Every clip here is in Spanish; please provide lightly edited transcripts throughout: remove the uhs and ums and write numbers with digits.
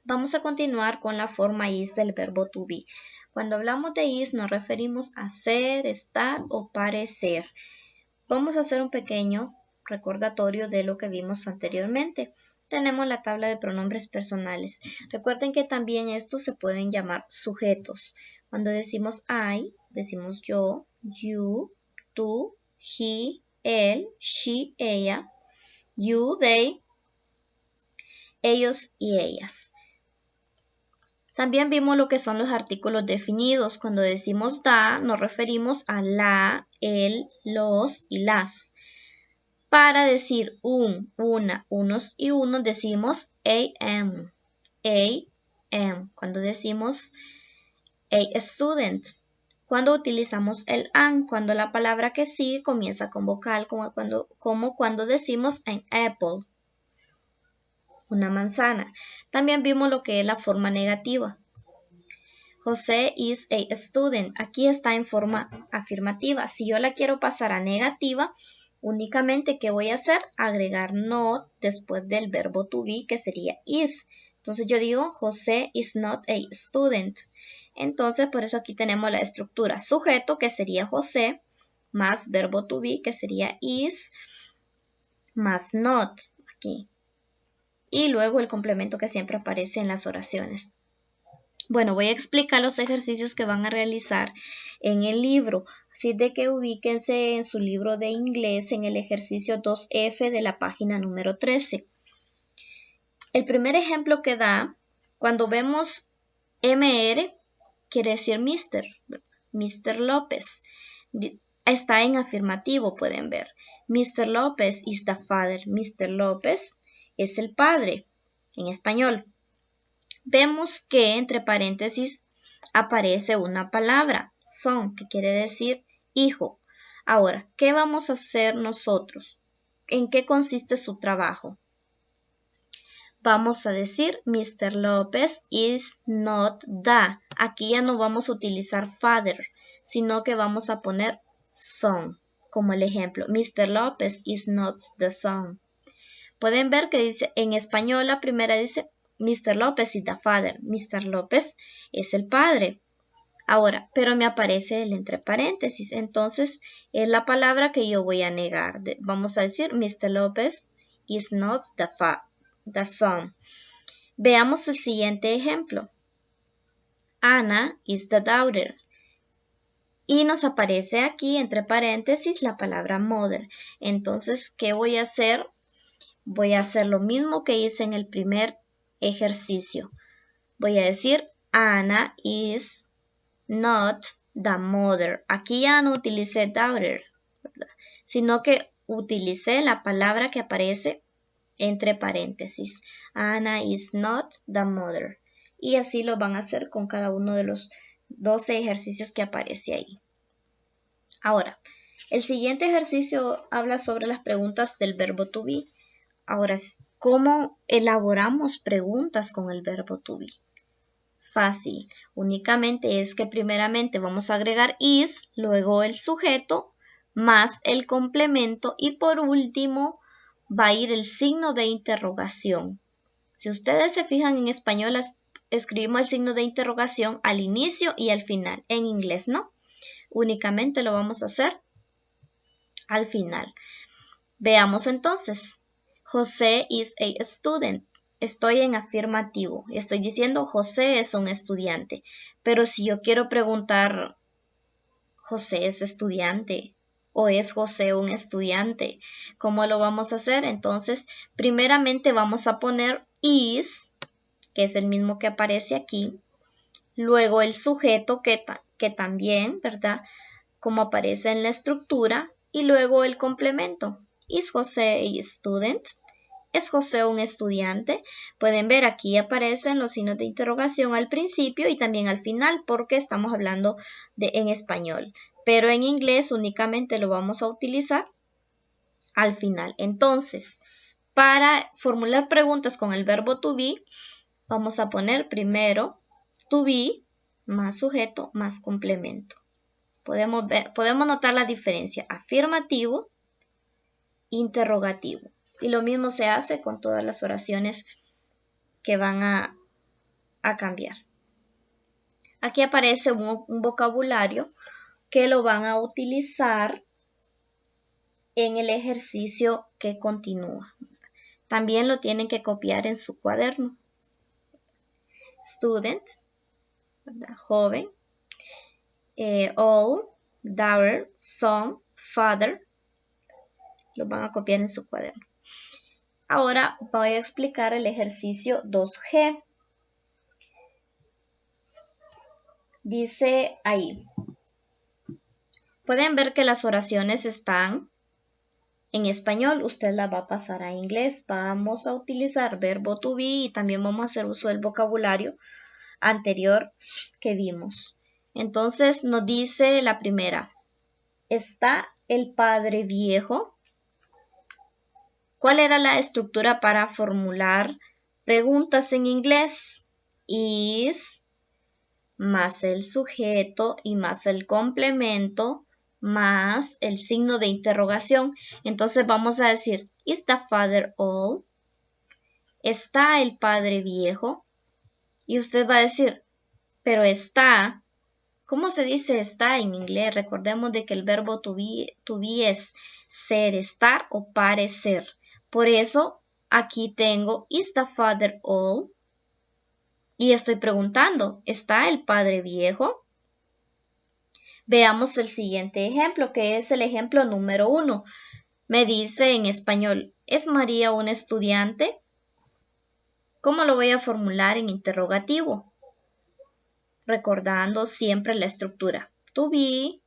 Vamos a continuar con la forma is del verbo to be. Cuando hablamos de is nos referimos a ser, estar o parecer. Vamos a hacer un pequeño recordatorio de lo que vimos anteriormente. Tenemos la tabla de pronombres personales. Recuerden que también estos se pueden llamar sujetos. Cuando decimos I, decimos yo, you, tú, he, él, she, ella, you, they, ellos y ellas. También vimos lo que son los artículos definidos. Cuando decimos da, nos referimos a la, el, los y las. Para decir un, una, unos y unos, decimos am. Cuando decimos a student. Cuando utilizamos el an, cuando la palabra que sigue comienza con vocal, como cuando decimos an apple, una manzana. También vimos lo que es la forma negativa. José is a student. Aquí está en forma afirmativa. Si yo la quiero pasar a negativa, únicamente, ¿qué voy a hacer? Agregar not después del verbo to be, que sería is. Entonces yo digo, José is not a student. Entonces, por eso aquí tenemos la estructura. Sujeto, que sería José, más verbo to be, que sería is, más not, aquí. Y luego el complemento que siempre aparece en las oraciones. Bueno, voy a explicar los ejercicios que van a realizar en el libro, así de que ubíquense en su libro de inglés en el ejercicio 2F de la página número 13. El primer ejemplo que da, cuando vemos MR, quiere decir Mr. López. Está en afirmativo, pueden ver. Mr. López is the father. Mr. López es el padre, en español. Vemos que entre paréntesis aparece una palabra, son, que quiere decir hijo. Ahora, ¿qué vamos a hacer nosotros? ¿En qué consiste su trabajo? Vamos a decir, Mr. López is not the. Aquí ya no vamos a utilizar father, sino que vamos a poner son, como el ejemplo. Mr. López is not the son. Pueden ver que dice, en español la primera dice, Mr. López is the father. Mr. López es el padre. Ahora, pero me aparece el entre paréntesis. Entonces, es la palabra que yo voy a negar. Vamos a decir, Mr. López is not the son. Veamos el siguiente ejemplo. Anna is the daughter. Y nos aparece aquí entre paréntesis la palabra mother. Entonces, ¿qué voy a hacer? Voy a hacer lo mismo que hice en el primer ejercicio. Voy a decir, Anna is not the mother. Aquí ya no utilicé daughter, ¿verdad? Sino que utilicé la palabra que aparece entre paréntesis. Anna is not the mother. Y así lo van a hacer con cada uno de los 12 ejercicios que aparece ahí. Ahora, el siguiente ejercicio habla sobre las preguntas del verbo to be. Ahora, ¿cómo elaboramos preguntas con el verbo to be? Fácil. Únicamente es que primeramente vamos a agregar is, luego el sujeto, más el complemento y por último va a ir el signo de interrogación. Si ustedes se fijan en español, escribimos el signo de interrogación al inicio y al final. En inglés no. Únicamente lo vamos a hacer al final. Veamos entonces. José is a student. Estoy en afirmativo. Estoy diciendo José es un estudiante. Pero si yo quiero preguntar, ¿José es estudiante? ¿O es José un estudiante? ¿Cómo lo vamos a hacer? Entonces, primeramente vamos a poner is, que es el mismo que aparece aquí. Luego el sujeto que también, ¿verdad? Como aparece en la estructura. Y luego el complemento. ¿Is José a student? ¿Es José un estudiante? Pueden ver aquí aparecen los signos de interrogación al principio y también al final porque estamos hablando en español. Pero en inglés únicamente lo vamos a utilizar al final. Entonces, para formular preguntas con el verbo to be, vamos a poner primero to be más sujeto más complemento. Podemos notar la diferencia, afirmativo, interrogativo. Y lo mismo se hace con todas las oraciones que van a a cambiar. Aquí aparece un vocabulario que lo van a utilizar en el ejercicio que continúa. También lo tienen que copiar en su cuaderno. Student, ¿verdad? Joven. Old, daughter, son, father. Lo van a copiar en su cuaderno. Ahora voy a explicar el ejercicio 2G. Dice ahí. Pueden ver que las oraciones están en español. Usted las va a pasar a inglés. Vamos a utilizar verbo to be y también vamos a hacer uso del vocabulario anterior que vimos. Entonces nos dice la primera. ¿Está el padre viejo? ¿Cuál era la estructura para formular preguntas en inglés? Is más el sujeto y más el complemento más el signo de interrogación. Entonces vamos a decir, ¿Is the father old? ¿Está el padre viejo? Y usted va a decir, pero está. ¿Cómo se dice está en inglés? Recordemos de que el verbo to be es ser, estar o parecer. Por eso aquí tengo, ¿Is the father old? Y estoy preguntando, ¿está el padre viejo? Veamos el siguiente ejemplo, que es el ejemplo número 1. Me dice en español, ¿es María una estudiante? ¿Cómo lo voy a formular en interrogativo? Recordando siempre la estructura. To be,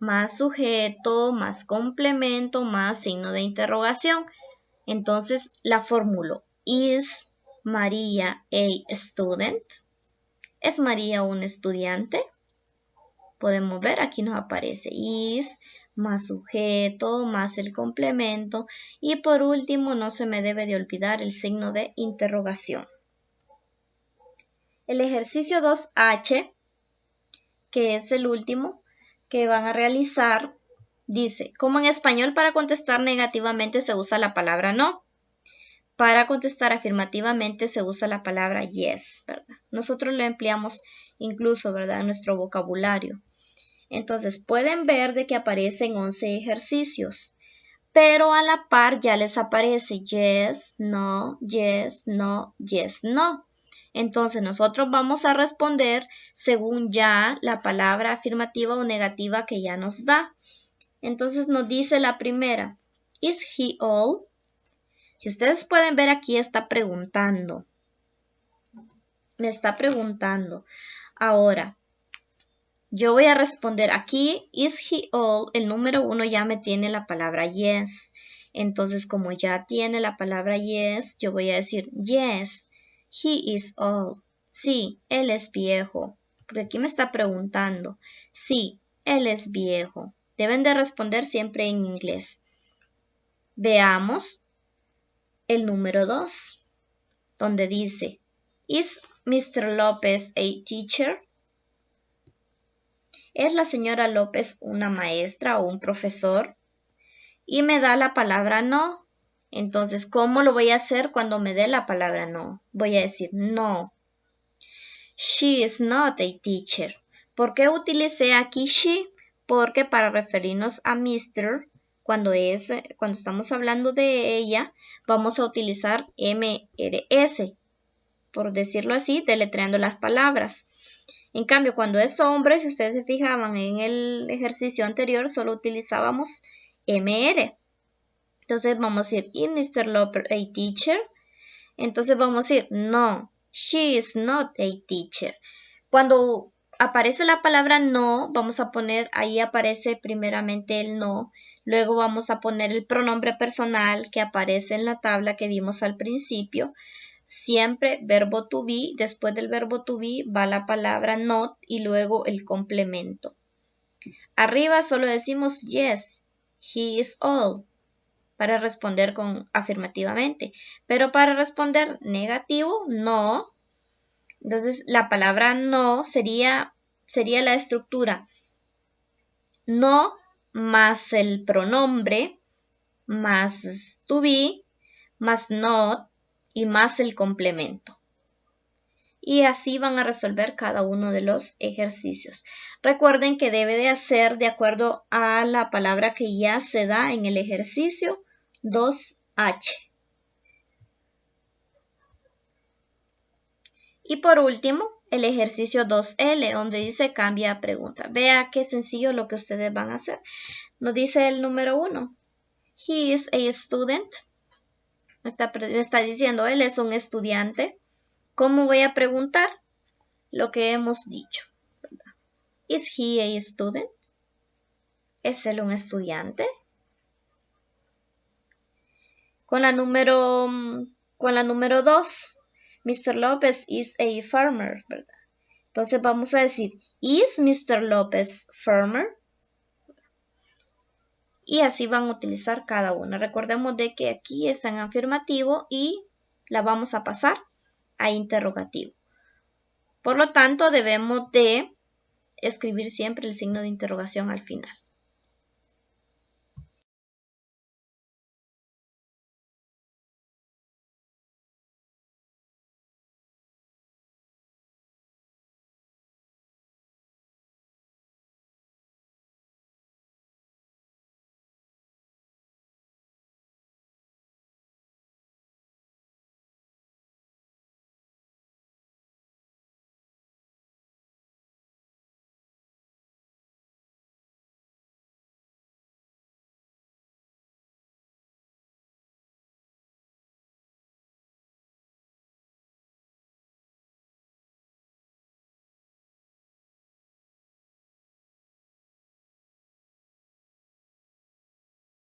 más sujeto, más complemento, más signo de interrogación. Entonces la formulo. ¿Is María a student? ¿Es María un estudiante? Podemos ver, aquí nos aparece is, más sujeto, más el complemento. Y por último, no se me debe de olvidar el signo de interrogación. El ejercicio 2H, que es el último que van a realizar, dice, como en español para contestar negativamente se usa la palabra no. Para contestar afirmativamente se usa la palabra yes, ¿verdad? Nosotros lo empleamos incluso, ¿verdad?, en nuestro vocabulario. Entonces, pueden ver de que aparecen 11 ejercicios, pero a la par ya les aparece yes, no, yes, no, yes, no. Entonces, nosotros vamos a responder según ya la palabra afirmativa o negativa que ya nos da. Entonces, nos dice la primera, ¿is he old? Si ustedes pueden ver aquí está preguntando. Me está preguntando. Ahora, yo voy a responder aquí, ¿is he old? El número 1 ya me tiene la palabra yes. Entonces, como ya tiene la palabra yes, yo voy a decir yes, he is old. Sí, él es viejo. Porque aquí me está preguntando. Sí, él es viejo. Deben de responder siempre en inglés. Veamos el número 2, donde dice, ¿is Mr. López a teacher? ¿Es la señora López una maestra o un profesor? Y me da la palabra no. Entonces, ¿cómo lo voy a hacer cuando me dé la palabra no? Voy a decir no. She is not a teacher. ¿Por qué utilicé aquí she? Porque para referirnos a Mr., cuando estamos hablando de ella, vamos a utilizar MRS, por decirlo así, deletreando las palabras. En cambio, cuando es hombre, si ustedes se fijaban en el ejercicio anterior, solo utilizábamos MR. Entonces vamos a decir, ¿is Mr. López a teacher? Entonces vamos a decir, no, she is not a teacher. Cuando aparece la palabra no, vamos a poner, ahí aparece primeramente el no. Luego vamos a poner el pronombre personal que aparece en la tabla que vimos al principio. Siempre verbo to be, después del verbo to be va la palabra not y luego el complemento. Arriba solo decimos yes, he is old, para responder afirmativamente. Pero para responder negativo, no. Entonces la palabra no sería la estructura no más el pronombre más to be más not y más el complemento. Y así van a resolver cada uno de los ejercicios. Recuerden que debe de hacer de acuerdo a la palabra que ya se da en el ejercicio 2H. Y por último, el ejercicio 2L, donde dice cambia pregunta. Vea qué sencillo lo que ustedes van a hacer. Nos dice el número 1. He is a student. Me está diciendo, él es un estudiante. ¿Cómo voy a preguntar? Lo que hemos dicho. Is he a student? ¿Es él un estudiante? Con la número 2, Mr. Lopez is a farmer, ¿verdad? Entonces vamos a decir, is Mr. Lopez farmer? Y así van a utilizar cada una. Recordemos de que aquí está en afirmativo y la vamos a pasar a interrogativo. Por lo tanto, debemos de escribir siempre el signo de interrogación al final.